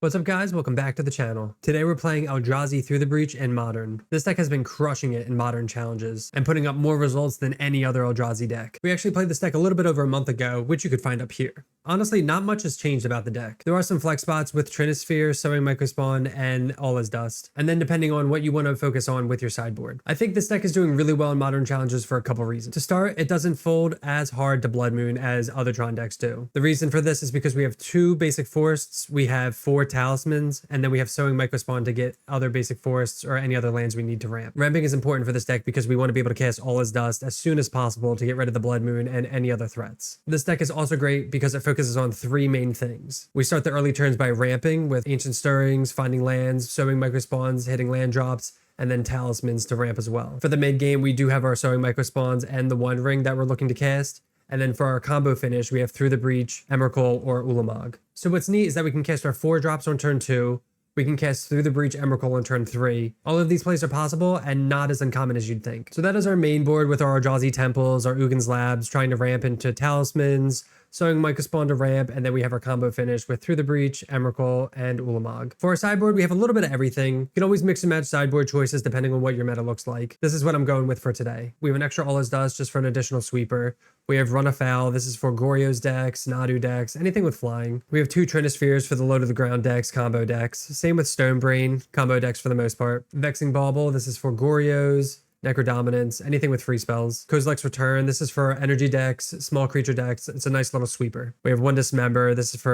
What's up guys, welcome back to the channel. Today we're playing Eldrazi Through the Breach in Modern. This deck has been crushing it in Modern challenges and putting up more results than any other Eldrazi deck. We actually played this deck a little bit over a month ago, which you could find up here. Honestly, not much has changed about the deck. There are some flex spots with Trinisphere, Sowing Microspawn, and All Is Dust. And then depending on what you want to focus on with your sideboard. I think this deck is doing really well in Modern challenges for a couple reasons. To start, it doesn't fold as hard to Blood Moon as other Tron decks do. The reason for this is because we have 2 basic forests, we have 4 talismans, and then we have Sowing Microspawn to get other basic forests or any other lands we need to ramp. Ramping is important for this deck because we want to be able to cast All Is Dust as soon as possible to get rid of the Blood Moon and any other threats. This deck is also great because it focuses on 3 main things. We start the early turns by ramping with Ancient Stirrings, finding lands, Sowing Microspawns, hitting land drops, and then talismans to ramp as well. For the mid game, we do have our Sowing Microspawns and the One Ring that we're looking to cast. And then for our combo finish, we have Through the Breach, Emrakul, or Ulamog. So what's neat is that we can cast our 4 drops on turn 2. We can cast Through the Breach, Emrakul on turn 3. All of these plays are possible and not as uncommon as you'd think. So that is our main board with our Eldrazi temples, our Ugin's labs, trying to ramp into talismans, Sowing Microspawn to ramp, and then we have our combo finish with Through the Breach, Emrakul, and Ulamog. For our sideboard, we have a little bit of everything. You can always mix and match sideboard choices depending on what your meta looks like. This is what I'm going with for today. We have an extra All Is Dust just for an additional sweeper. We have Run Afoul. This is for Goryo's decks, Nadu decks, anything with flying. We have 2 Trinispheres for the low to the ground decks, combo decks. Same with Stonebrain, combo decks for the most part. Vexing Bauble, this is for Goryo's, Necrodominance, anything with free spells. Kozilek's Return, this is for energy decks, small creature decks. It's a nice little sweeper. We have One Dismember, this is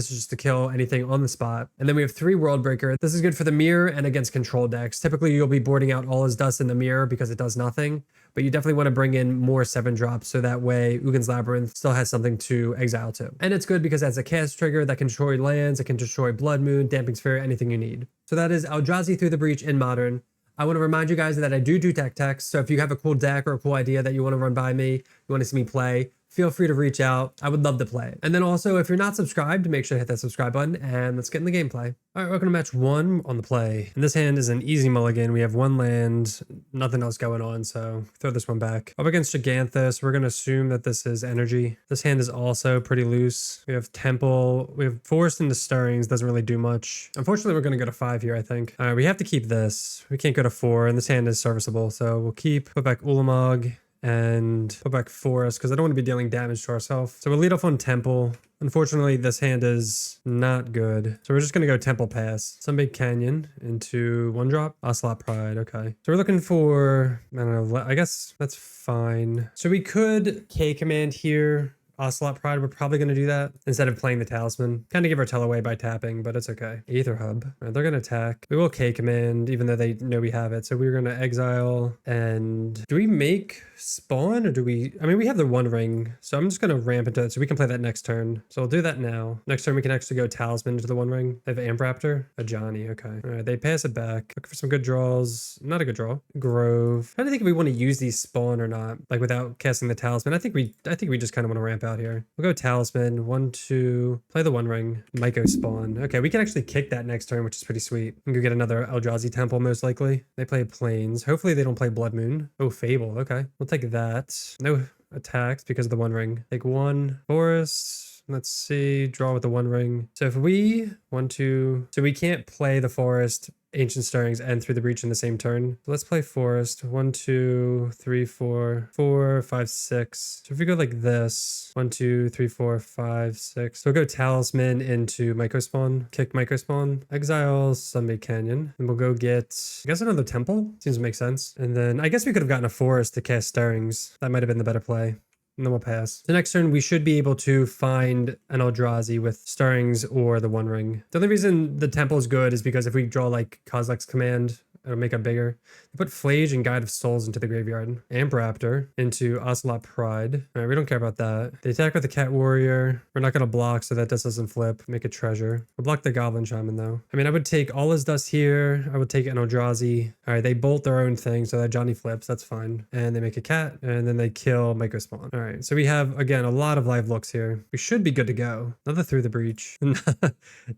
just to kill anything on the spot. And then we have 3 Worldbreaker. This is good for the mirror and against control decks. Typically you'll be boarding out All Is Dust in the mirror because it does nothing, but you definitely want to bring in more 7 drops so that way Ugin's Labyrinth still has something to exile to. And it's good because as a cast trigger that can destroy lands, it can destroy Blood Moon, Damping Sphere, anything you need. So that is Eldrazi Through the Breach in Modern. I want to remind you guys that I do tech techs, so if you have a cool deck or a cool idea that you want to run by me, you want to see me play, feel free to reach out. I would love to play it. And then also, if you're not subscribed, make sure to hit that subscribe button and let's get in the gameplay. All right, welcome to match 1 on the play. And this hand is an easy mulligan. We have 1 land, nothing else going on, so throw this one back. Up against Giganthus, we're going to assume that this is energy. This hand is also pretty loose. We have Temple, we have Forest into Stirrings, doesn't really do much. Unfortunately, we're going to go to 5 here, I think. All right, we have to keep this. We can't go to 4, and this hand is serviceable, so we'll put back Ulamog, and put back Forest because I don't want to be dealing damage to ourselves. So we'll lead off on Temple. Unfortunately, this hand is not good. So we're just going to go Temple Pass. Sunbaked Canyon into 1 drop. Ocelot Pride. Okay. So we're looking for, I don't know, I guess that's fine. So we could K command here. Ocelot Pride, we're probably going to do that instead of playing the Talisman. Kind of give our tell away by tapping, but it's okay. Aether Hub. Right, they're going to attack. We will K command, even though they know we have it. So we're going to exile. And do we make spawn or do we? I mean, we have the One Ring. So I'm just going to ramp into it so we can play that next turn. So we'll do that now. Next turn, we can actually go Talisman into the One Ring. They have Amp Raptor. A Johnny. Okay. All right. They pass it back. Look for some good draws. Not a good draw. Grove. I don't think we want to use these spawn or not, like without casting the Talisman. I think we just kind of want to ramp out here. We'll go Talisman, 1, 2, play the One Ring, Myco Spawn. Okay, we can actually kick that next turn, which is pretty sweet. We can go get another Eldrazi Temple, most likely. They play Plains. Hopefully they don't play Blood Moon. Oh, Fable. Okay, we'll take that. No attacks because of the One Ring. Take 1, Forest. Let's see, draw with the One Ring. So if we, 1, 2, so we can't play the Forest, Ancient Stirrings, and Through the Breach in the same turn. So let's play Forest. 1, 2, 3, 4, 4, 5, 6. So if we go like this, 1, 2, 3, 4, 5, 6. So we'll go Talisman into Microspawn, kick Microspawn, exile Sunbaked Canyon, and we'll go get, I guess, another Temple. Seems to make sense. And then I guess we could have gotten a Forest to cast Stirrings. That might have been the better play. And then we'll pass. The next turn, we should be able to find an Eldrazi with Stirrings or the One Ring. The only reason the Temple is good is because if we draw like Kozilek's Command, it'll make it bigger. They put Flage and Guide of Souls into the graveyard. Amp Raptor into Ocelot Pride. All right, we don't care about that. They attack with the Cat Warrior. We're not going to block so that this doesn't flip. Make a treasure. We'll block the Goblin Shaman though. I mean, I would take All Is Dust here. I would take an Eldrazi. All right, they bolt their own thing so that Johnny flips. That's fine. And they make a cat and then they kill Microspawn. All right, so we have, again, a lot of live looks here. We should be good to go. Another Through the Breach.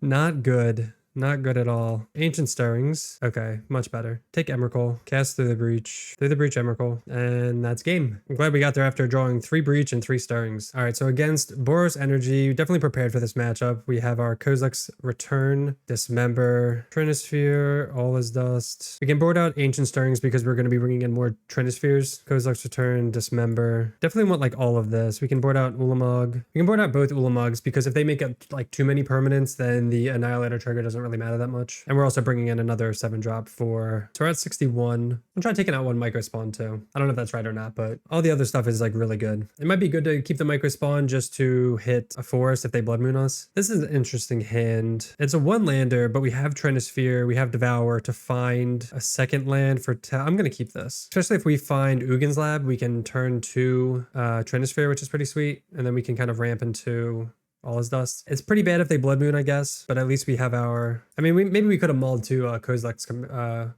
Not good. Not good at all. Ancient Stirrings. Okay, much better. Take Emrakul. Cast Through the Breach. Through the Breach Emrakul. And that's game. I'm glad we got there after drawing 3 Breach and 3 Stirrings. All right, so against Boros Energy, definitely prepared for this matchup. We have our Kozilek's Return, Dismember, Trinisphere, All is Dust. We can board out Ancient Stirrings because we're going to be bringing in more Trinispheres. Kozilek's Return, Dismember. Definitely want like all of this. We can board out Ulamog. We can board out both Ulamogs because if they make up like too many permanents, then the Annihilator trigger doesn't really matter that much. And we're also bringing in another 7-drop for... So we're at 61. I'm trying taking out 1 micro spawn too. I don't know if that's right or not, but all the other stuff is like really good. It might be good to keep the micro spawn just to hit a forest if they Blood Moon us. This is an interesting hand. It's a 1-lander, but we have Trinisphere, we have Devour to find a 2nd land for... I'm going to keep this. Especially if we find Ugin's Lab, we can turn to Trinisphere, which is pretty sweet. And then we can kind of ramp into All is Dust. It's pretty bad if they Blood Moon, I guess, but at least we have our... I mean, maybe we could have mauled to Kozilek's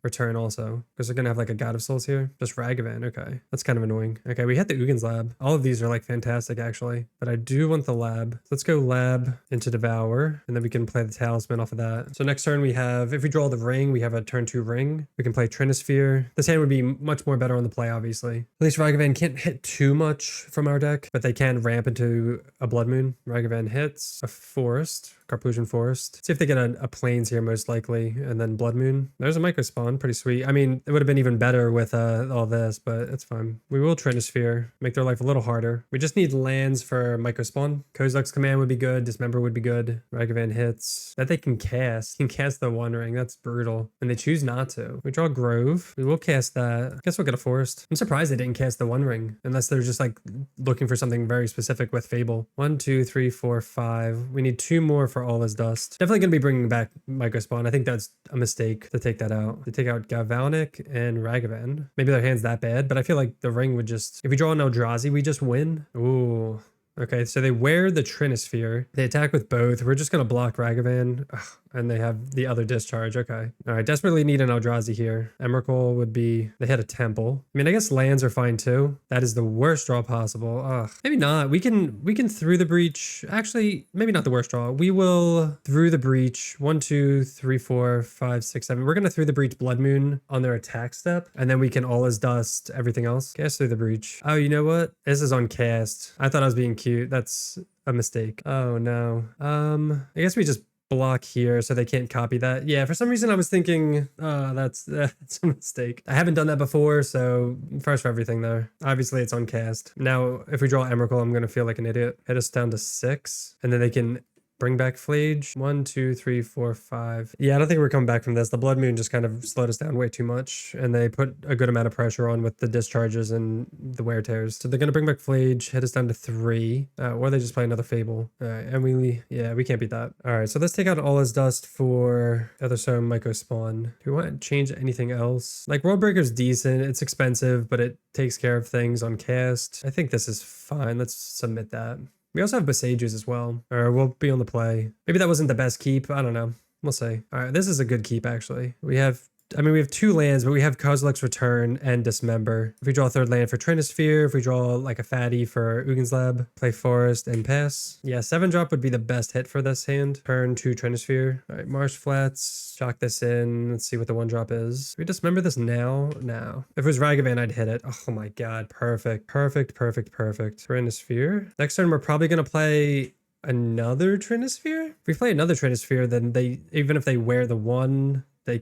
Return also, because they're going to have like a God of Souls here. Just Ragavan, okay. That's kind of annoying. Okay, we hit the Ugin's Lab. All of these are like fantastic, actually, but I do want the Lab. So let's go Lab into Devour, and then we can play the Talisman off of that. So next turn we have, if we draw the Ring, we have a turn 2 Ring. We can play Trinisphere. This hand would be much more better on the play, obviously. At least Ragavan can't hit too much from our deck, but they can ramp into a Blood Moon. Ragavan hits a Forest. Carplusian Forest. See if they get a Plains here most likely, and then Blood Moon. There's a micro spawn, pretty sweet. I mean, it would have been even better with all this, but it's fine. We will Trinisphere, make their life a little harder. We just need lands for micro spawn. Kozilek's Command would be good. Dismember would be good. Ragavan hits. That they can cast. Can cast the One Ring. That's brutal. And they choose not to. We draw Grove. We will cast that. I guess we'll get a Forest. I'm surprised they didn't cast the One Ring, unless they're just like looking for something very specific with Fable. 1, 2, 3, 4, 5. We need 2 more for All is Dust. Definitely going to be bringing back micro spawn. I think that's a mistake to take that out. They take out Galvanic and Ragavan. Maybe their hand's that bad, but I feel like the Ring would just... If we draw an Eldrazi, we just win. Ooh. Okay, so they wear the Trinisphere. They attack with both. We're just going to block Ragavan. Ugh, and they have the other discharge. Okay. All right, desperately need an Eldrazi here. Emrakul would be... They hit a Temple. I mean, I guess lands are fine too. That is the worst draw possible. Ugh. Maybe not. We can Through the Breach. Actually, maybe not the worst draw. We will Through the Breach. 1, 2, 3, 4, 5, 6, 7. We're going to Through the Breach Blood Moon on their attack step. And then we can All is Dust everything else. Cast Through the Breach. Oh, you know what? This is on cast. I thought I was being cute. That's a mistake. Oh no. I guess we just block here so they can't copy that. Yeah, for some reason I was thinking, that's a mistake. I haven't done that before, so first for everything there. Obviously it's on cast. Now, if we draw Emrakul, I'm gonna feel like an idiot. Hit us down to 6, and then they can bring back Flage. 1, 2, 3, 4, 5. Yeah, I don't think we're coming back from this. The Blood Moon just kind of slowed us down way too much, and they put a good amount of pressure on with the discharges and the wear tears. So they're going to bring back Flage, hit us down to 3, or they just play another Fable. All right, and we can't beat that. All right, so let's take out All is Dust for Other Stone Micro Spawn. Do we want to change anything else? Like, World Breaker's decent. It's expensive, but it takes care of things on cast. I think this is fine. Let's submit that. We also have Besages as well, or we'll be on the play. Maybe that wasn't the best keep. I don't know. We'll see. All right, this is a good keep, actually. We have 2 lands, but we have Kozilek's Return and Dismember. If we draw a 3rd land for Trinisphere, if we draw like a fatty for Ugin's Lab, play Forest and pass. Yeah, 7-drop would be the best hit for this hand. Turn 2 Trinisphere. All right, Marsh Flats. Chalk this in. Let's see what the 1-drop is. Should we Dismember this now? No. If it was Ragavan, I'd hit it. Oh my god, perfect. Perfect, perfect, perfect. Trinisphere. Next turn, we're probably going to play another Trinisphere. If we play another Trinisphere, then even if they wear the 1... They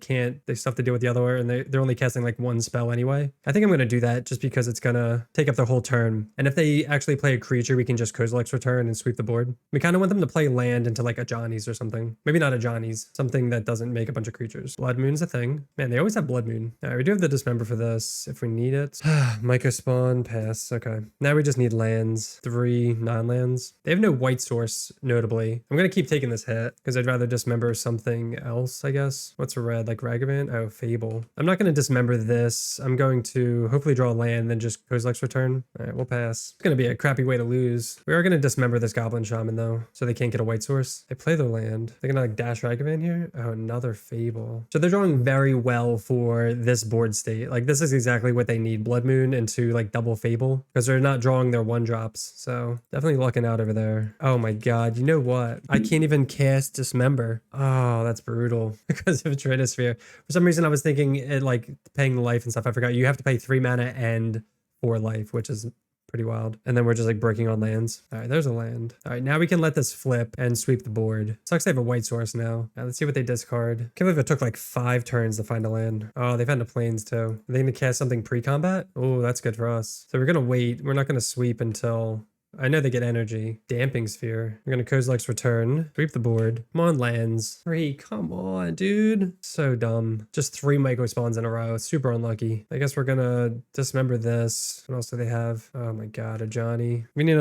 still have to deal with the other one, and they're only casting like 1 spell anyway. I think I'm going to do that just because it's going to take up their whole turn. And if they actually play a creature, we can just Kozilek's Return and sweep the board. We kind of want them to play land into like a Johnny's or something. Maybe not a Johnny's, something that doesn't make a bunch of creatures. Blood Moon's a thing. Man, they always have Blood Moon. All right, we do have the Dismember for this if we need it. Micro Spawn, pass. Okay. Now we just need lands. 3 non-lands. They have no white source, notably. I'm going to keep taking this hit because I'd rather Dismember something else, I guess. What's a red? red, like Ragavan. Oh, Fable. I'm not going to dismember this. I'm going to hopefully draw a land, then just Kozilek's Return. All right, we'll pass. It's going to be a crappy way to lose. We are going to dismember this Goblin Shaman though, so they can't get a white source. They play their land. They're going to like dash Ragavan here. Oh, another Fable. So they're drawing very well for this board state. Like this is exactly what they need. Blood Moon into like double Fable because they're not drawing their 1-drops. So definitely lucking out over there. Oh my God. You know what? I can't even cast Dismember. Oh, that's brutal because of Trinisphere. For some reason I was thinking it like paying the life and stuff. I forgot you have to pay 3 mana and 4 life, which is pretty wild. And then we're just like breaking on lands. All right, there's a land. All right, now we can let this flip and sweep the board. Sucks they have a white source now. All right, let's see what they discard. Can't believe it took like 5 turns to find a land. Oh, they found a plains too. Are they gonna cast something pre-combat? Oh, that's good for us. So we're gonna wait. We're not gonna sweep until... I know they get energy. Damping Sphere. We're gonna Kozilek's Return. Sweep the board. Come on, lands. 3. Come on, dude. So dumb. Just 3 Myco spawns in a row. Super unlucky. I guess we're gonna dismember this. What else do they have? Oh my God, a Johnny. We need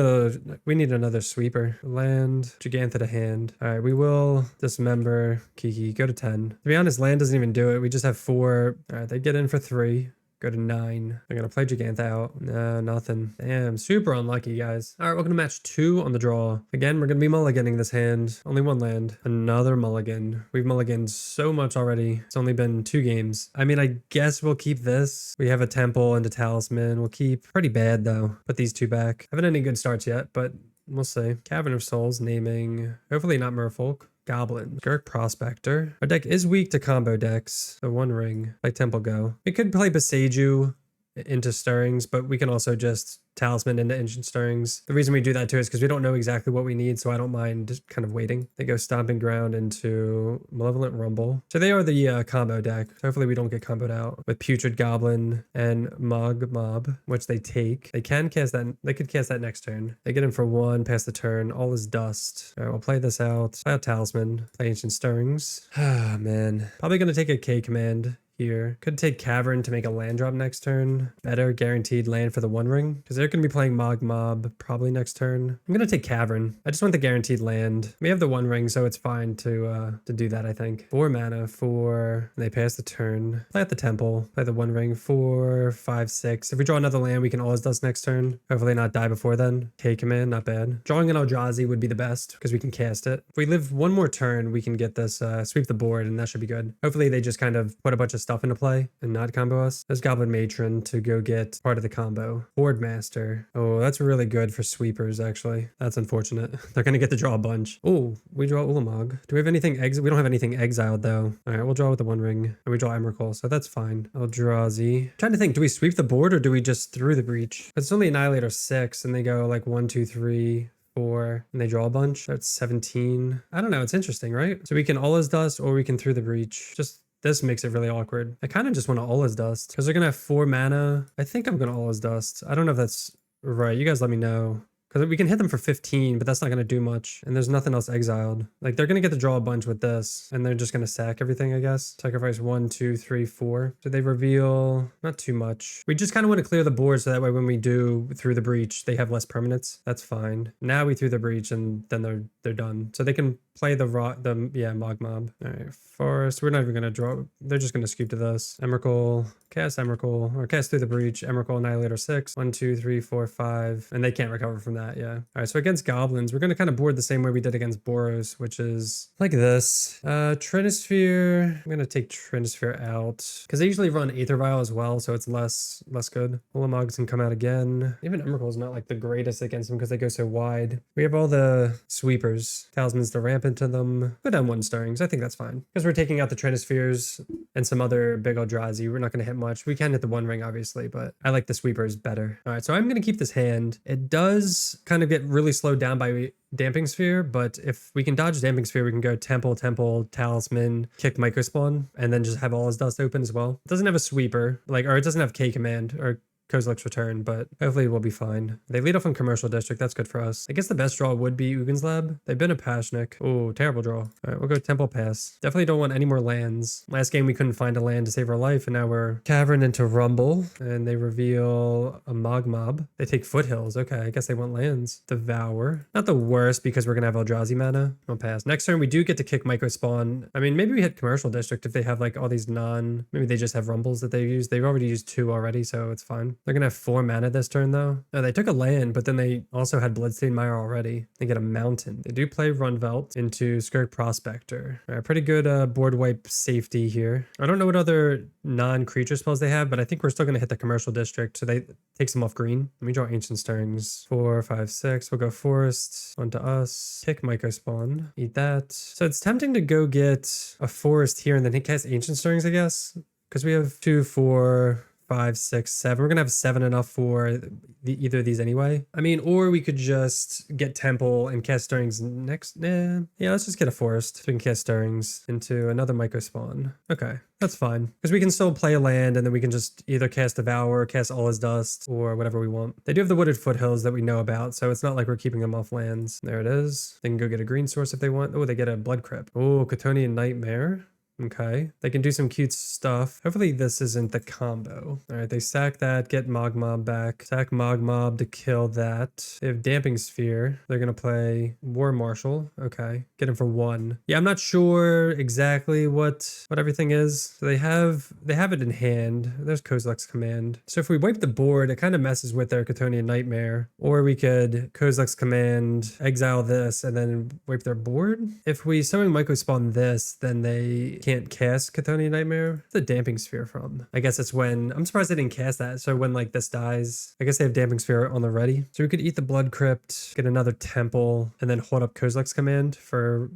another sweeper. Land. Gigantha to hand. All right, we will dismember Kiki. Go to 10. To be honest, land doesn't even do it. We just have 4. All right, they get in for 3. Go to 9. They're gonna play Gigantha out. No, nothing. Damn, super unlucky, guys. All right, welcome to match 2 on the draw. Again, we're gonna be mulliganing this hand. Only 1 land. Another mulligan. We've mulliganed so much already. It's only been 2 games. I mean, I guess we'll keep this. We have a Temple and a Talisman. We'll keep. Pretty bad though. Put these 2 back. Haven't any good starts yet, but we'll see. Cavern of Souls, naming. Hopefully not Merfolk. Goblin. Gurk Prospector. Our deck is weak to combo decks. So 1 ring. Like Temple Go. We could play Beseiju into Stirrings, but we can also just Talisman into Ancient Stirrings. The reason we do that too is because we don't know exactly what we need, so I don't mind just kind of waiting. They go Stomping Ground into Malevolent Rumble. So they are the combo deck. So hopefully we don't get comboed out with Putrid Goblin and Mog Mob, which they take. They can cast that. They could cast that next turn. They get in for 1, pass the turn. All is dust. All right, we'll play this out. Play out Talisman. Play Ancient Stirrings. Ah, man. Probably going to take a K command here. Could take Cavern to make a land drop next turn. Better guaranteed land for the 1 ring because they're going to be playing Mog Mob probably next turn. I'm going to take Cavern. I just want the guaranteed land. We have the 1 ring, so it's fine to do that, I think. 4 mana for... They pass the turn. Play at the Temple. Play the 1 ring. 4, 5, 6. If we draw another land, we can always dust next turn. Hopefully not die before then. K command, not bad. Drawing an Eldrazi would be the best because we can cast it. If we live 1 more turn, we can get this sweep the board, and that should be good. Hopefully they just kind of put a bunch of stuff into play and not combo us. There's Goblin Matron to go get part of the combo. Board Master. Oh, that's really good for sweepers, actually. That's unfortunate. They're going to get to draw a bunch. Oh, we draw Ulamog. Do we have anything we don't have anything exiled, though. All right, we'll draw with the 1 ring. And we draw Emrakul, so that's fine. Eldrazi. Trying to think, do we sweep the board or do we just Through the Breach? It's only Annihilator 6, and they go like 1, 2, 3... 4, and they draw a bunch. That's 17. I don't know. It's interesting, right? So we can Ola's Dust or we can Through the Breach. Just this makes it really awkward. I kind of just want to Ola's Dust because they're going to have 4 mana. I think I'm going to Ola's Dust. I don't know if that's right. You guys let me know. Because we can hit them for 15, but that's not going to do much. And there's nothing else exiled. Like, they're going to get to draw a bunch with this. And they're just going to sack everything, I guess. Sacrifice 1, 2, 3, 4. So they reveal not too much. We just kind of want to clear the board so that way when we do Through the Breach, they have less permanents. That's fine. Now we Through the Breach and then they're done. So they can play the Mog Mob. All right, Forest. We're not even going to draw. They're just going to scoop to this. Emrakul. Cast Emrakul. Or cast Through the Breach. Emrakul Annihilator 6. 1, 2, 3, 4, 5. And they can't recover from that. Yeah. All right, so against goblins, we're going to kind of board the same way we did against Boros, which is like this. Trinisphere. I'm going to take Trinisphere out because they usually run Aether Vial as well, so it's less good. Ulamogs can come out again. Even Emrakul is not like the greatest against them because they go so wide. We have all the sweepers. Talismans to ramp into them. Go down 1 Stirrings. I think that's fine because we're taking out the Trinispheres and some other big Eldrazi. We're not going to hit much. We can hit the 1 ring, obviously, but I like the sweepers better. All right, so I'm going to keep this hand. It does kind of get really slowed down by Damping Sphere, but if we can dodge Damping Sphere, we can go Temple, Talisman, kick Myco Spawn, and then just have all his dust open as well. It doesn't have a sweeper, or it doesn't have K command, or Kozilek's Return, but hopefully we'll be fine. They lead off on Commercial District. That's good for us. I guess the best draw would be Ugin's Lab. They've been a Pashnik. Oh, terrible draw. All right, we'll go Temple Pass. Definitely don't want any more lands. Last game we couldn't find a land to save our life, and now we're Cavern into Rumble, and they reveal a Mogmob. They take Foothills. Okay, I guess they want lands. Devour. Not the worst because we're gonna have Eldrazi mana. I'll pass. Next turn we do get to kick Myco Spawn. I mean, maybe we hit Commercial District if they have like all these maybe they just have Rumbles that they use. They've already used 2 already, so it's fine. They're gonna have 4 mana this turn though. No, they took a land, but then they also had Bloodstained Mire already. They get a mountain. They do play Runvelt into Skirk Prospector. All right, pretty good board wipe safety here. I don't know what other non-creature spells they have, but I think we're still gonna hit the Commercial District, so they take some off green. Let me draw Ancient Stirrings. 4, 5, 6. We'll go Forest onto us. Kick Myco Spawn. Eat that. So it's tempting to go get a Forest here and then hit cast Ancient Stirrings, I guess, because we have 2, 4, 5, 6, 7. We're gonna have 7 enough for either of these anyway. I mean, or we could just get Temple and cast Stirrings next. Yeah, let's just get a Forest so we can cast Stirrings into another Myco Spawn. Okay, that's fine. Because we can still play a land and then we can just either cast Devour, cast All Is Dust, or whatever we want. They do have the Wooded Foothills that we know about, so it's not like we're keeping them off lands. There it is. They can go get a green source if they want. Oh, they get a Blood Crypt. Oh, Chthonian Nightmare. Okay, they can do some cute stuff. Hopefully this isn't the combo. All right, they sack that, get Mogmob back. Sack Mogmob to kill that. They have Damping Sphere. They're gonna play War Marshal. Okay, get him for 1. Yeah, I'm not sure exactly what everything is. So they have it in hand. There's Kozilek's Command. So if we wipe the board, it kind of messes with their Chthonian Nightmare. Or we could Kozilek's Command, exile this, and then wipe their board. If we summon Myco Spawn this, then they can't cast Chthonian Nightmare. What's the Damping Sphere from? I guess it's when, I'm surprised they didn't cast that. So when like this dies, I guess they have Damping Sphere on the ready. So we could eat the Blood Crypt, get another Temple, and then hold up Kozilek's Command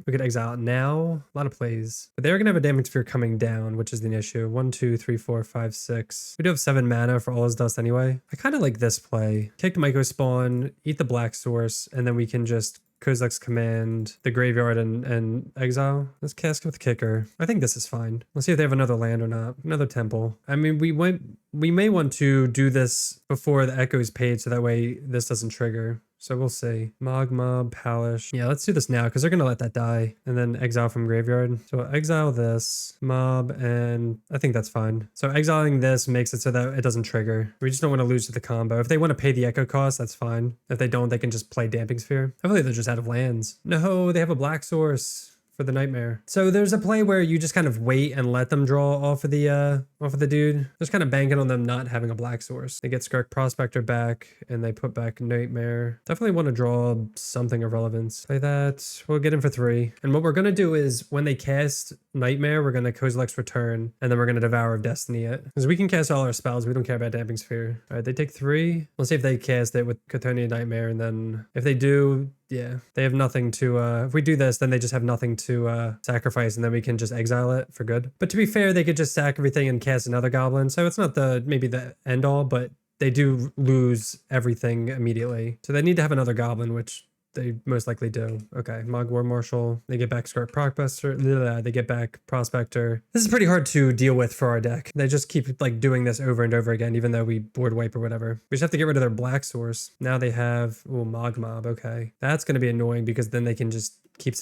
we could exile it now. A lot of plays. But they're gonna have a Damping Sphere coming down, which is the issue. 1, 2, 3, 4, 5, 6. We do have 7 mana for All Is Dust anyway. I kind of like this play. Kick Myco Spawn, eat the Black Source, and then we can just Kozilek's Command, the graveyard, and exile. Let's cast with Kicker. I think this is fine. Let's see if they have another land or not. Another Temple. I mean, we may want to do this before the Echo is paid so that way this doesn't trigger. So we'll see. Mogmob, Palish. Yeah, let's do this now because they're going to let that die. And then exile from graveyard. So we'll exile this, mob, and I think that's fine. So exiling this makes it so that it doesn't trigger. We just don't want to lose to the combo. If they want to pay the Echo cost, that's fine. If they don't, they can just play Damping Sphere. Hopefully they're just out of lands. No, they have a Black Source for the Nightmare. So there's a play where you just kind of wait and let them draw off of the dude. Just kind of banking on them not having a Black Source. They get Skirk Prospector back and they put back Nightmare. Definitely want to draw something of relevance. Play that. We'll get him for 3. And what we're going to do is when they cast Nightmare, we're going to Kozilek's Return and then we're going to Devour of Destiny it. Because we can cast all our spells. We don't care about Damping Sphere. All right, they take 3. Let's see if they cast it with Chthonian Nightmare, and then if they do, yeah, they have nothing to, if we do this, then they just have nothing to sacrifice, and then we can just exile it for good. But to be fair, they could just sack everything and cast another Goblin, so it's not maybe the end all, but they do lose everything immediately. So they need to have another Goblin, which they most likely do. Okay, War Marshal. They get back Skirk Prospector. They get back Prospector. This is pretty hard to deal with for our deck. They just keep like doing this over and over again, even though we board wipe or whatever. We just have to get rid of their Black Source. Now they have, Mogmob. Okay, that's going to be annoying because then they can just keep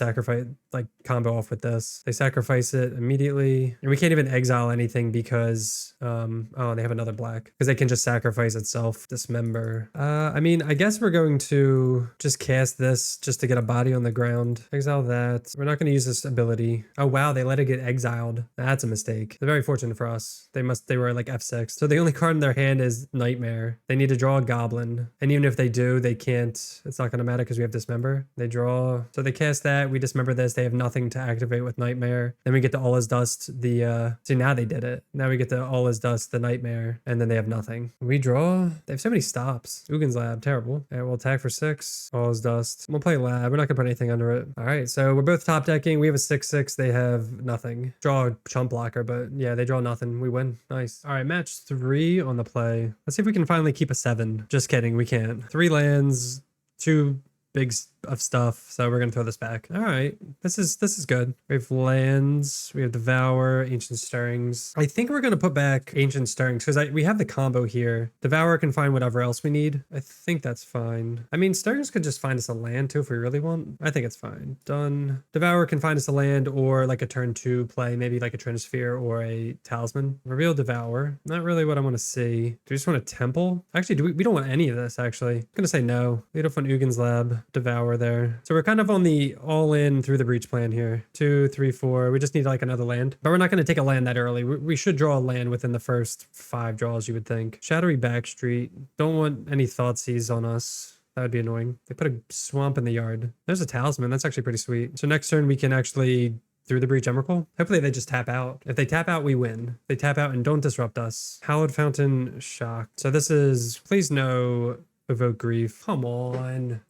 combo off with this. They sacrifice it immediately. And we can't even exile anything because, they have another black. Because they can just sacrifice itself, dismember. I mean, I guess we're going to just cast this just to get a body on the ground. Exile that. We're not going to use this ability. Oh, wow, they let it get exiled. That's a mistake. They're very fortunate for us. They were like F6. So the only card in their hand is Nightmare. They need to draw a Goblin. And even if they do, they can't, it's not going to matter because we have Dismember. They draw, so they cast that. We Dismember this. They have nothing to activate with Nightmare. Then we get to All Is Dust, see, now they did it. Now we get to All Is Dust, the Nightmare, and then they have nothing. We draw. They have so many stops. Ugin's Lab, terrible. All right, we'll attack for 6. All Is Dust. We'll play Lab. We're not gonna put anything under it. All right, so we're both top decking. We have a 6/6. They have nothing. Draw a chump blocker, but yeah, they draw nothing. We win. Nice. All right, match 3 on the play. Let's see if we can finally keep a 7. Just kidding, we can't. 3 lands, 2 big of stuff, so we're gonna throw this back. All right, this is good. We have lands, we have Devour, Ancient Stirrings. I think we're gonna put back Ancient Stirrings because we have the combo here. Devour can find whatever else we need. I think that's fine. I mean, Stirrings could just find us a land too if we really want. I think it's fine. Done. Devour can find us a land or like a turn 2 play, maybe like a Trinisphere or a Talisman. Reveal Devour. Not really what I want to see. Do we just want a Temple? Actually, we don't want any of this, actually. I'm gonna say no. Lead off on Ugin's Lab. Devour there. So we're kind of on the all-in Through the Breach plan here. 2, 3, 4. We just need like another land. But we're not gonna take a land that early. We should draw a land within the first 5 draws, you would think. Shadowy Backstreet. Don't want any Thoughtseize on us. That would be annoying. They put a swamp in the yard. There's a Talisman. That's actually pretty sweet. So next turn we can actually Through the Breach Emrakul. Hopefully they just tap out. If they tap out, we win. If they tap out and don't disrupt us. Hallowed Fountain, Shock. So this is, please no Evoke Grief. Come on.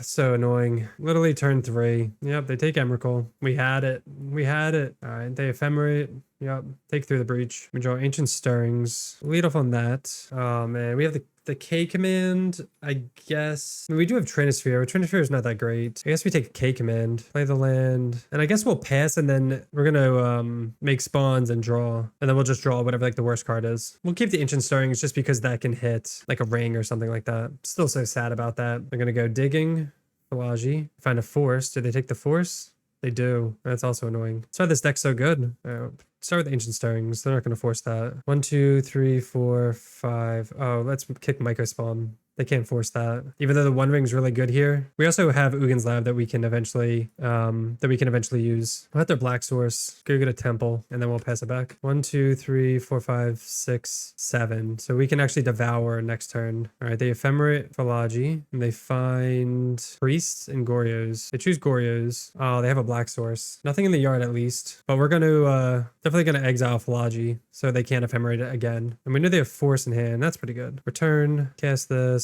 So annoying. Literally turn 3. Yep, they take Emrakul. We had it. We had it. All right, they Ephemerate. Yep, take Through the Breach. We draw Ancient Stirrings. Lead off on that. Oh man, we have the K command, I guess. I mean, we do have Trinisphere. Trinisphere is not that great. I guess we take K command, play the land, and I guess we'll pass and then we're gonna make spawns and draw. And then we'll just draw whatever like the worst card is. We'll keep the Ancient Stirrings just because that can hit like a ring or something like that. Still so sad about that. They're gonna go digging, Philology, find a force. Do they take the force? They do. That's also annoying. That's why this deck's so good. Start with Ancient Stirrings. They're not going to force that. 1, 2, 3, 4, 5. Oh, let's kick Myco Spawn. They can't force that. Even though the One Ring's really good here. We also have Ugin's Lab that we can eventually use. We'll have their Black Source, go get a Temple, and then we'll pass it back. 1, 2, 3, 4, 5, 6, 7. So we can actually Devour next turn. All right, they Ephemerate Philology, and they find Priests and Goryos. They choose Goryos. Oh, they have a Black Source. Nothing in the yard at least. But we're going to definitely going to exile Philology so they can't Ephemerate it again. And we know they have Force in hand. That's pretty good. Return, cast this.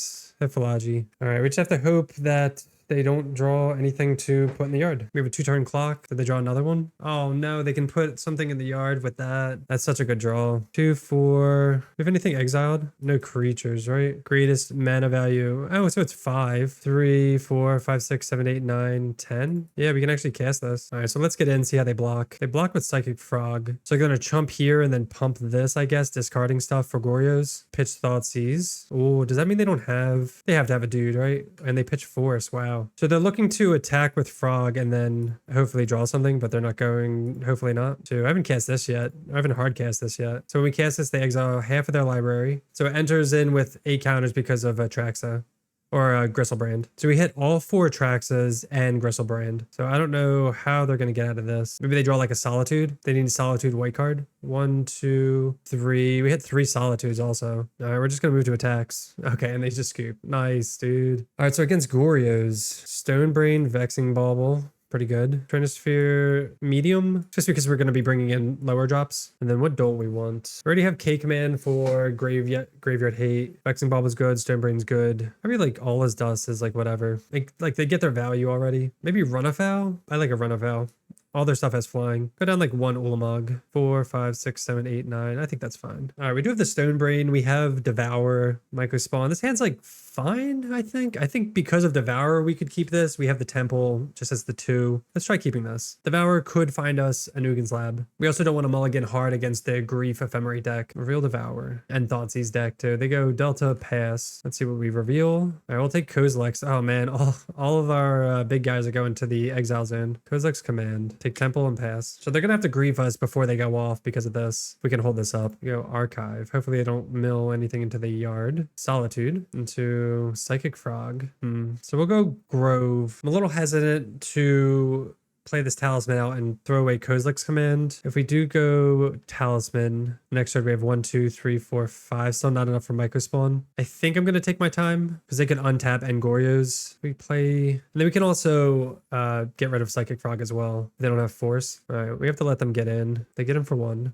Philology. All right, we just have to hope that they don't draw anything to put in the yard. We have a 2-turn clock. Did they draw another one? Oh no, they can put something in the yard with that. That's such a good draw. 2, 4. We have anything exiled? No creatures, right? Greatest mana value. Oh, so it's 5. 3, 4, 5, 6, 7, 8, 9, 10. Yeah, we can actually cast this. All right, so let's get in, see how they block. They block with Psychic Frog. So they're gonna chump here and then pump this, I guess, discarding stuff for Goryos. Pitch Thoughtseize. Oh, does that mean they don't have... They have to have a dude, right? And they pitch Force. Wow. So they're looking to attack with Frog and then hopefully draw something, but they're not going, hopefully not. So I haven't cast this yet. I haven't hard cast this yet. So when we cast this, they exile half of their library. So it enters in with 8 counters because of Traxa. Or Gristlebrand. So we hit all 4 Traxas and Gristlebrand. So I don't know how they're going to get out of this. Maybe they draw like a Solitude. They need a Solitude white card. 1, 2, 3. We hit 3 Solitudes also. All right, we're just going to move to attacks. Okay, and they just scoop. Nice, dude. All right, so against Goryos, Stonebrain, Vexing Bauble. Pretty good. Trinisphere medium, just because we're going to be bringing in lower drops. And then what don't we want? We already have K command for Graveyard Hate. Vexing Bauble is good. Stonebrain's good. I really like All His Dust is like whatever. Like they get their value already. Maybe Run a Foul. I like a Run a Foul. All their stuff has flying. Go down like 1 Ulamog. 4, 5, 6, 7, 8, 9. I think that's fine. All right, we do have the Stonebrain. We have Devour, Myco Spawn. This hand's like fine, I think. I think because of Devour, we could keep this. We have the Temple just as the 2. Let's try keeping this. Devour could find us a Ugin Lab. We also don't want to mulligan hard against the Grief Ephemerate deck. Reveal Devour and Thoughtseize deck too. They go Delta, pass. Let's see what we reveal. All right, we'll take Kozilek's. Oh man, all of our big guys are going to the exile zone. Kozilek's command. Take Temple and pass. So they're gonna have to grief us before they go off because of this. We can hold this up. We go Archive. Hopefully they don't mill anything into the yard. Solitude into Psychic Frog. So we'll go Grove. I'm a little hesitant to play this Talisman out and throw away Kozilek's command. If we do go Talisman, next turn we have 1, 2, 3, 4, 5. Still not enough for Myco Spawn. I think I'm going to take my time because they can untap and Goryos. We play... And then we can also get rid of Psychic Frog as well. They don't have Force. All right, we have to let them get in. They get in for 1.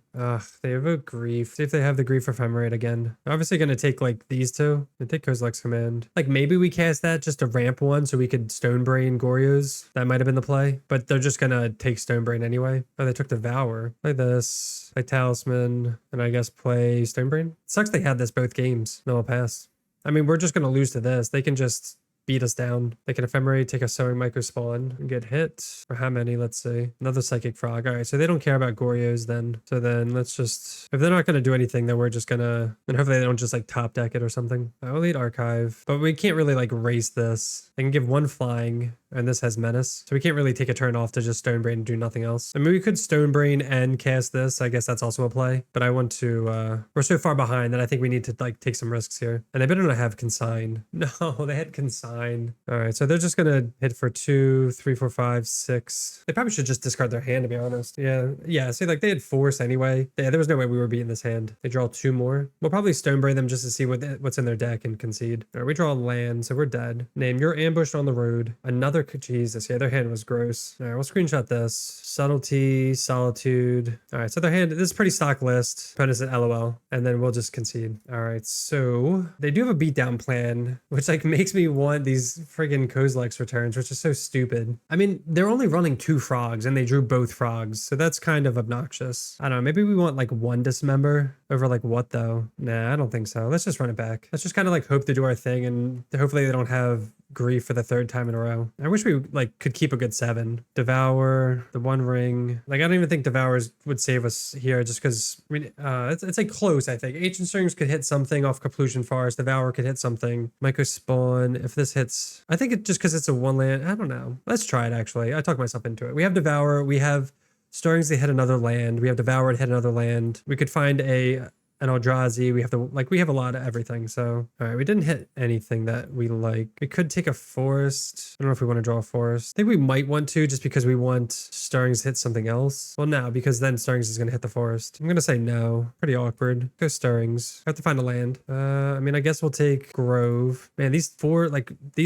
They have a Grief. See if they have the Grief Ephemerate again. They're obviously going to take like these 2. They take Kozilek's command. Like maybe we cast that just to ramp 1 so we could Stonebrain Goryos. That might have been the play. But they're just gonna take Stonebrain anyway. Oh, they took Devour. Play this, play Talisman, and I guess play Stonebrain. Sucks they had this both games. No, I'll pass. I mean, we're just gonna lose to this. They can just beat us down. They can ephemerate, take a sowing micro spawn, and get hit. For how many? Let's see. Another psychic frog. All right, so they don't care about Goryos then. So then let's just, if they're not going to do anything, then we're just gonna, and hopefully they don't just like top deck it or something. I'll lead archive, but we can't really like race this. They can give one flying, and this has menace. So we can't really take a turn off to just Stonebrain and do nothing else. I mean, we could Stonebrain and cast this. I guess that's also a play, but I want to, we're so far behind that I think we need to like take some risks here. And they better not have consign. No, they had consign. All right, so they're just gonna hit for 2, 3, 4, 5, 6. They probably should just discard their hand, to be honest. Yeah, see, like they had force anyway. Yeah, there was no way we were beating this hand. They draw 2 more. We'll probably Stonebrain them just to see what's in their deck and concede. All right, we draw a land, so we're dead. Name, you're ambushed on the road. Another, Jesus, yeah, their hand was gross. All right, we'll screenshot this. Subtlety, Solitude. All right, so their hand, this is pretty stock list. Opponents at LOL, and then we'll just concede. All right, so they do have a beatdown plan, which like makes me want these friggin' Kozilek's returns, which is so stupid. I mean, they're only running 2 frogs, and they drew both frogs, so that's kind of obnoxious. I don't know, maybe we want like 1 dismember over like what though? Nah, I don't think so. Let's just run it back. Let's just kind of like hope to do our thing, and hopefully they don't have grief for the 3rd time in a row. I wish we like could keep a good 7. Devour, the 1 ring. Like I don't even think Devours would save us here just because I mean, it's like close, I think. Ancient Strings could hit something off Complusion Forest. Devour could hit something. Micro Spawn, if this hits, I think it just because it's a 1 land. I don't know. Let's try it actually. I talked myself into it. We have Devour, we have Stirrings to hit another land. We have Devour to hit another land. We could find an Eldrazi. We have we have a lot of everything. So, all right, we didn't hit anything that we like. We could take a forest. I don't know if we want to draw a forest. I think we might want to just because we want Stirrings to hit something else. Well, no, because then Stirrings is going to hit the forest. I'm going to say no. Pretty awkward. Go Stirrings. I have to find a land. I mean, I guess we'll take Grove. Man, these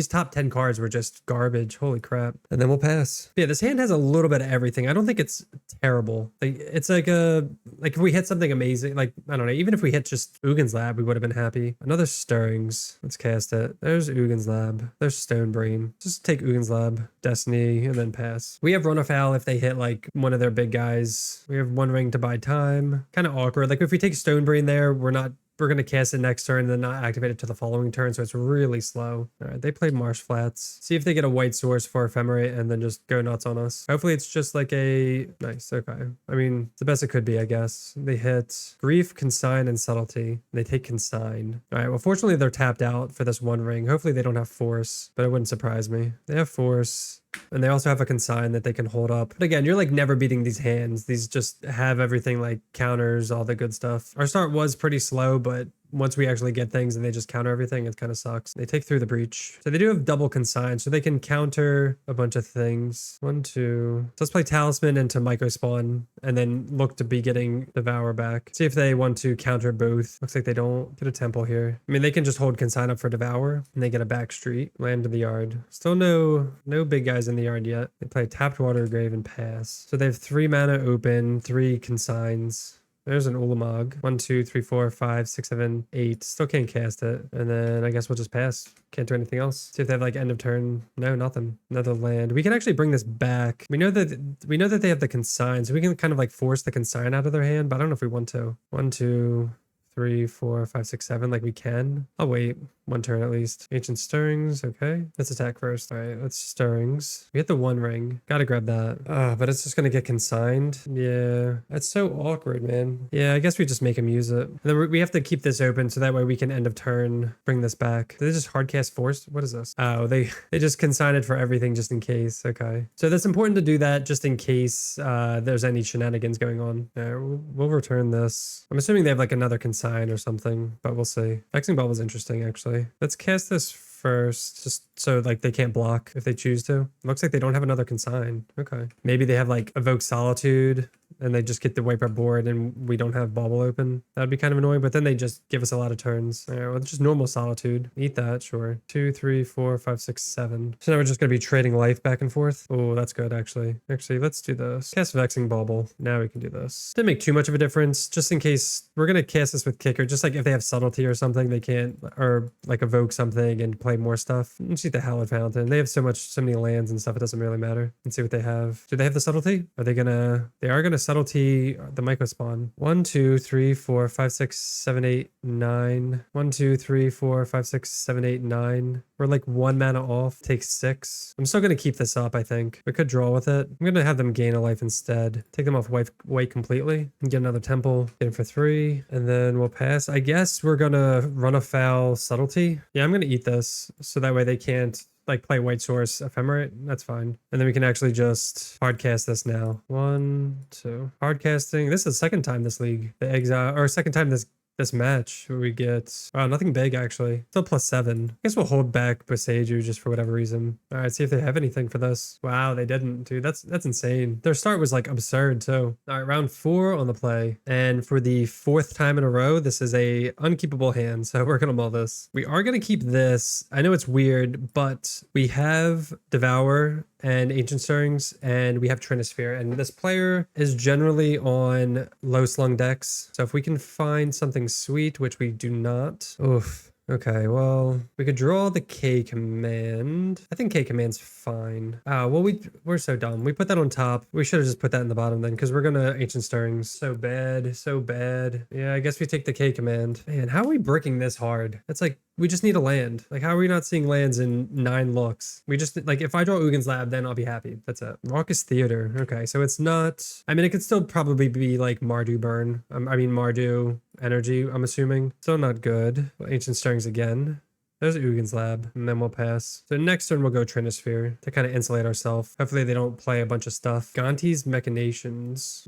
top 10 cards were just garbage. Holy crap. And then we'll pass. But yeah, this hand has a little bit of everything. I don't think it's terrible. Like, it's like if we hit something amazing, like, I don't know, even if we hit just Ugin's Lab, we would have been happy. Another Stirrings. Let's cast it. There's Ugin's Lab. There's Stonebrain. Just take Ugin's Lab, Destiny, and then pass. We have Run Afoul if they hit like one of their big guys. We have 1 ring to buy time. Kind of awkward. Like if we take Stonebrain there, we're going to cast it next turn and then not activate it to the following turn, so it's really slow. All right, they played Marsh Flats. See if they get a white source for Ephemerate and then just go nuts on us. Hopefully it's just like a... Nice, okay. I mean, it's the best it could be, I guess. They hit Grief, Consign, and Subtlety. They take Consign. All right, well, fortunately they're tapped out for this 1 ring. Hopefully they don't have Force, but it wouldn't surprise me. They have Force. And they also have a consign that they can hold up. But again, you're like never beating these hands. These just have everything like counters, all the good stuff. Our start was pretty slow, but once we actually get things and they just counter everything, it kind of sucks. They take Through the Breach. So they do have double consign, so they can counter a bunch of things. 1, 2. So let's play Talisman into Micro Spawn and then look to be getting Devour back. See if they want to counter both. Looks like they don't. Get a Temple here. I mean, they can just hold consign up for Devour and they get a back street. Land in the yard. Still no big guys in the yard yet. They play Tapped Water Grave and pass. So they have 3 mana open, 3 consigns. There's an Ulamog. 1, 2, 3, 4, 5, 6, 7, 8. Still can't cast it. And then I guess we'll just pass. Can't do anything else. See if they have like end of turn. No, nothing. Another land. We can actually bring this back. We know that they have the consign, so we can kind of like force the consign out of their hand, but I don't know if we want to. 1, 2, 3, 4, 5, 6, 7. Like we can. I'll wait 1 turn at least. Ancient Stirrings. Okay. Let's attack first. All right. Let's Stirrings. We get the 1 ring. Gotta grab that. But it's just gonna get consigned. Yeah. That's so awkward, man. Yeah, I guess we just make him use it. And then we have to keep this open so that way we can end of turn bring this back. Did they just hardcast Force? What is this? Oh, they just consign it for everything just in case. Okay. So that's important to do that just in case there's any shenanigans going on. We'll return this. I'm assuming they have like another consign or something, but we'll see. Vexing Ball was interesting actually. Let's cast this first, just so like they can't block if they choose to. Looks like they don't have another consign. Okay. Maybe they have like Evoke Solitude and they just get to wipe our board and we don't have Bauble open. That'd be kind of annoying, but then they just give us a lot of turns. All right, well, just normal Solitude. Eat that, sure. 2, 3, 4, 5, 6, 7. So now we're just going to be trading life back and forth. Oh, that's good, actually. Actually, let's do this. Cast Vexing Bauble. Now we can do this. Didn't make too much of a difference, just in case we're going to cast this with Kicker, just like if they have Subtlety or something, they can't, or like evoke something and play more stuff. Let's see the Hallowed Fountain. They have so many lands and stuff, it doesn't really matter. Let's see what they have. Do they have the Subtlety? Are they gonna, they are gonna gonna subtlety the micro spawn. 1, 2, 3, 4, 5, 6, 7, 8, 9. 1, 2, 3, 4, 5, 6, 7, 8, 9. We're like 1 mana off. Takes 6. I'm still gonna keep this up, I think. We could draw with it. I'm gonna have them gain a life instead. Take them off white completely. And get another temple. Get it for 3. And then we'll pass. I guess we're gonna run afoul subtlety. Yeah, I'm gonna eat this. So that way they can't like play white source ephemerate. That's fine. And then we can actually just hardcast this now. 1, 2. Hardcasting. This is the second time this league. The exile, or second time this match where we get nothing big actually. Still +7. I guess we'll hold back Boseiju just for whatever reason. All right, see if they have anything for this. Wow, they didn't, dude. That's insane. Their start was like absurd too. All right, round 4 on the play. And for the 4th time in a row, this is a unkeepable hand. So we're gonna mull this. We are gonna keep this. I know it's weird, but we have Devour and Ancient Stirrings, and we have Trinisphere, and this player is generally on low slung decks. So if we can find something sweet, which we do not. Oof. Okay, well, we could draw the K command. I think K command's fine. Well, we're so dumb. We put that on top. We should have just put that in the bottom then, because we're gonna Ancient Stirrings. So bad, so bad. Yeah, I guess we take the K command. Man, how are we bricking this hard? It's like, we just need a land. Like, how are we not seeing lands in 9 looks? We just, like, if I draw Ugin's Lab, then I'll be happy. That's it. Raucous Theater. Okay, so it's not... I mean, it could still probably be, like, Mardu Burn. I mean, Mardu Energy, I'm assuming. Still not good. Ancient Stirrings again. There's Ugin's Lab, and then we'll pass. So next turn, we'll go Trinisphere to kind of insulate ourselves. Hopefully, they don't play a bunch of stuff. Gonti's Machinations.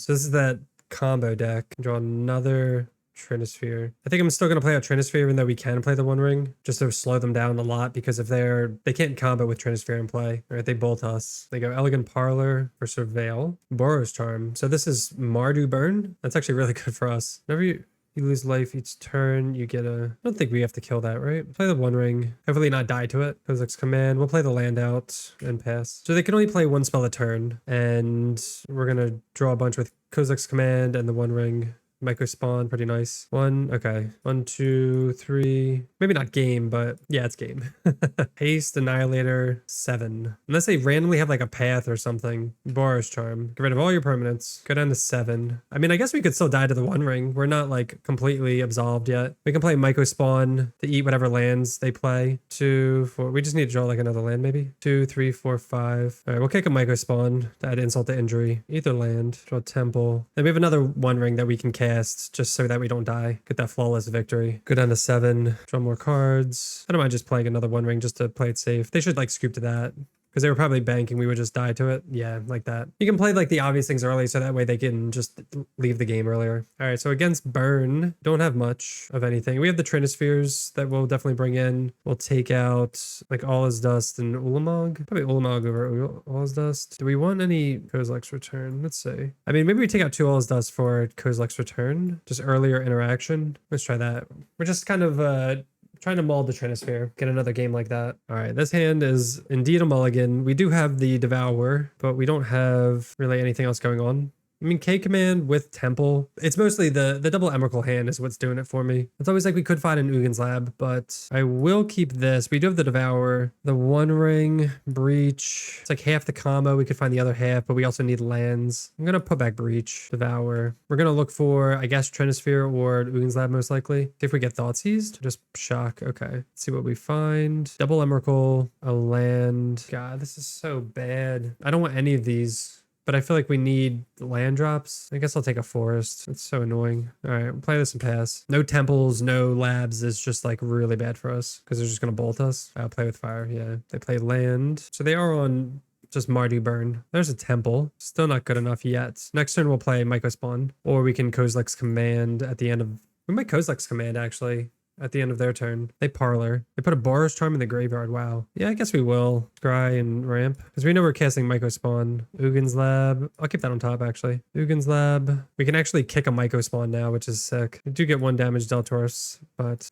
So this is that combo deck. Draw another... Trinisphere. I think I'm still going to play out Trinisphere even though we can play the One Ring just to slow them down a lot, because if they can't combo with Trinisphere in play, right? They bolt us. They go Elegant Parlor for Surveil. Boros Charm. So this is Mardu Burn. That's actually really good for us. Whenever you lose life each turn, you get a... I don't think we have to kill that, right? Play the One Ring. Hopefully not die to it. Kozilek's Command. We'll play the land out and pass. So they can only play 1 spell a turn, and we're going to draw a bunch with Kozilek's Command and the One Ring. Micro spawn, pretty nice. 1, okay. 1, 2, 3. Maybe not game, but yeah, it's game. Haste, Annihilator, 7. Unless they randomly have like a path or something. Boros Charm. Get rid of all your permanents. Go down to 7. I mean, I guess we could still die to the One Ring. We're not like completely absolved yet. We can play Micro Spawn to eat whatever lands they play. 2, 4. We just need to draw like another land maybe. 2, 3, 4, 5. All right, we'll kick a Micro Spawn to add insult to injury. Either land. Draw Temple. Then we have another One Ring that we can cast just so that we don't die. Get that flawless victory. Go down to 7. Draw more cards. I don't mind just playing another One Ring just to play it safe. They should like scoop to that. Because they were probably banking we would just die to it. Yeah, like that. You can play like the obvious things early so that way they can just leave the game earlier. All right, so against Burn, don't have much of anything. We have the Trinispheres that we'll definitely bring in. We'll take out like All Is Dust and Ulamog. Probably Ulamog over All Is Dust. Do we want any Kozilek's Return? Let's see. I mean, maybe we take out 2 All Is Dust for Kozilek's Return. Just earlier interaction. Let's try that. We're just kind of... trying to mull the Trinisphere, get another game like that. All right, this hand is indeed a mulligan. We do have the Devour, but we don't have really anything else going on. I mean, K command with Temple. It's mostly the double Emrakul hand is what's doing it for me. It's always like we could find an Ugin's Lab, but I will keep this. We do have the Devour, the One Ring, Breach. It's like half the combo. We could find the other half, but we also need lands. I'm going to put back Breach, Devour. We're going to look for, I guess, Trinisphere or Ugin's Lab most likely. See if we get Thoughtseized. Just shock. Okay. Let's see what we find. Double Emrakul, a land. God, this is so bad. I don't want any of these. But I feel like we need land drops. I guess I'll take a forest. It's so annoying. All right, we'll play this and pass. No temples, no labs is just like really bad for us because they're just going to bolt us. I'll play with fire. Yeah, they play land. So they are on just Mardu Burn. There's a temple. Still not good enough yet. Next turn we'll play Micro Spawn. Or we can Kozilek's Command at the end of... We might Kozilek's Command actually. At the end of their turn. They parlor. They put a Boros Charm in the graveyard. Wow. Yeah, I guess we will. Scry and ramp. Because we know we're casting Micro Spawn. Ugin's Lab. I'll keep that on top, actually. Ugin's Lab. We can actually kick a Micro Spawn now, which is sick. We do get 1 damage Deltaurus, but...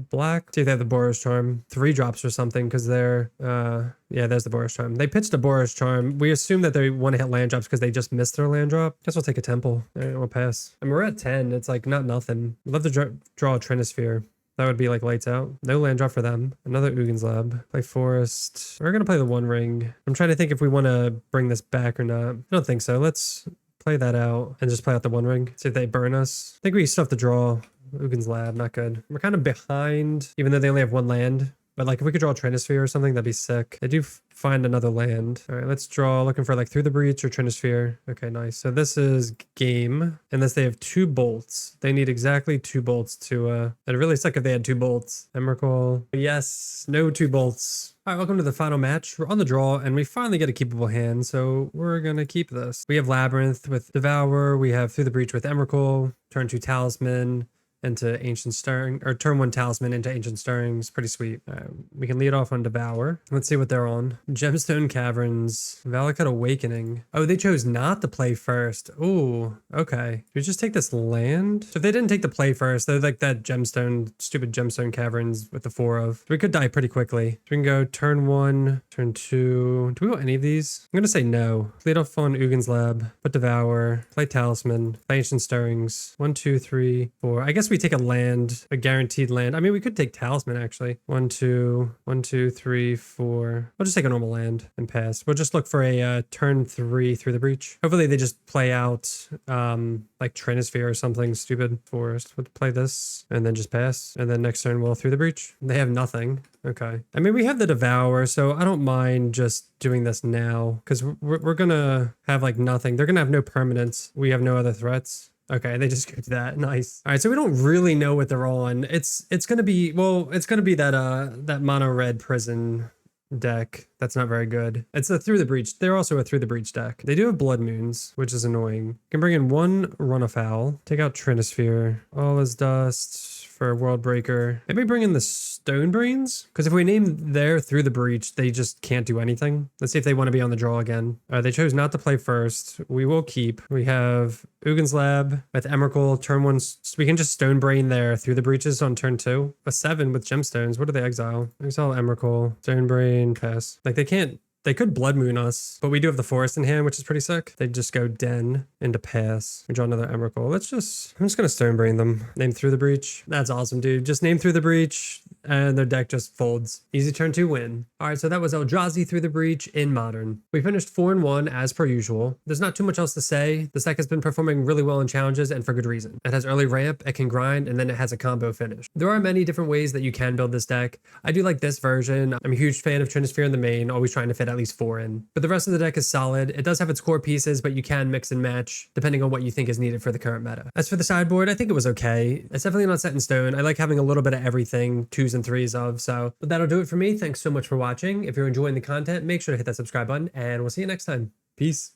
black. See if they have the Boros Charm. 3 drops or something, because they're... yeah, there's the Boros Charm. They pitched a Boros Charm. We assume that they want to hit land drops because they just missed their land drop. Guess we'll take a Temple. All right, we'll pass. And we're at 10. It's like not nothing. I'd love to draw a Trinisphere. That would be like lights out. No land drop for them. Another Ugin's Lab. Play Forest. We're going to play the One Ring. I'm trying to think if we want to bring this back or not. I don't think so. Let's play that out and just play out the One Ring. See if they burn us. I think we still have to draw. Ugin's Lab, not good. We're kind of behind, even though they only have one land. But like if we could draw a Trinisphere or something, that'd be sick. They do find another land. All right, let's draw, looking for like Through the Breach or Trinisphere. Okay, nice. So this is game. Unless they have 2 bolts. They need exactly 2 bolts to, it'd really suck if they had 2 bolts. Emrakul. Yes, no 2 bolts. All right, welcome to the final match. We're on the draw and we finally get a keepable hand. So we're going to keep this. We have Labyrinth with Devour. We have Through the Breach with Emrakul. Turn 2 Talisman into Ancient Stirring, or turn 1 Talisman into Ancient Stirrings. Pretty sweet. We can lead off on Devour. Let's see what they're on. Gemstone Caverns, Valakut Awakening. Oh, they chose not to play first. Ooh, okay. Do we just take this land? So if they didn't take the play first, they're like that gemstone, stupid Gemstone Caverns with the 4 of. We could die pretty quickly. So we can go turn 1, turn 2. Do we want any of these? I'm gonna say no. Lead off on Ugin's Lab, put Devour, play Talisman, play Ancient Stirrings. 1, 2, 3, 4. I guess we take a land, a guaranteed land. I mean, we could take Talisman actually. 1, 2, 1, 2, 3, 4. We'll just take a normal land and pass. We'll just look for a turn 3 Through the Breach. Hopefully they just play out like Trinisphere or something stupid. Forest. We'll play this and then just pass. And then next turn we'll Through the Breach. They have nothing. Okay. I mean, we have the Devour, so I don't mind just doing this now because we're gonna have like nothing. They're gonna have no permanents. We have no other threats. Okay, they just go to that. Nice. All right, so we don't really know what they're on. It's gonna be, well, it's gonna be that that mono red prison deck. That's not very good. It's a Through the Breach. They're also a Through the Breach deck. They do have Blood Moons, which is annoying. You can bring in 1 Run Afoul, take out Trinisphere, All is Dust for World Breaker. Maybe bring in the Stone Brains? Because if we name their Through the Breach, they just can't do anything. Let's see if they want to be on the draw again. They chose not to play first. We will keep. We have Ugin's Lab with Emrakul. Turn 1, we can just Stone Brain their Through the Breaches on turn 2. A 7 with Gemstones. What do they exile? Exile Emrakul. Stone Brain, pass. Like they can't. They could Blood Moon us, but we do have the Forest in hand, which is pretty sick. They just go Den into pass. We draw another Emrakul. I'm just going to Stone Brain them. Name Through the Breach. That's awesome, dude. Just name Through the Breach and their deck just folds. Easy turn 2 win. All right, so that was Eldrazi Through the Breach in Modern. We finished 4-1 as per usual. There's not too much else to say. This deck has been performing really well in challenges and for good reason. It has early ramp, it can grind, and then it has a combo finish. There are many different ways that you can build this deck. I do like this version. I'm a huge fan of Trinisphere in the main, always trying to fit at least 4 in. But the rest of the deck is solid. It does have its core pieces, but you can mix and match depending on what you think is needed for the current meta. As for the sideboard, I think it was okay. It's definitely not set in stone. I like having a little bit of everything, 2s and 3s of. So, but that'll do it for me. Thanks so much for watching. If you're enjoying the content, make sure to hit that subscribe button and we'll see you next time. Peace.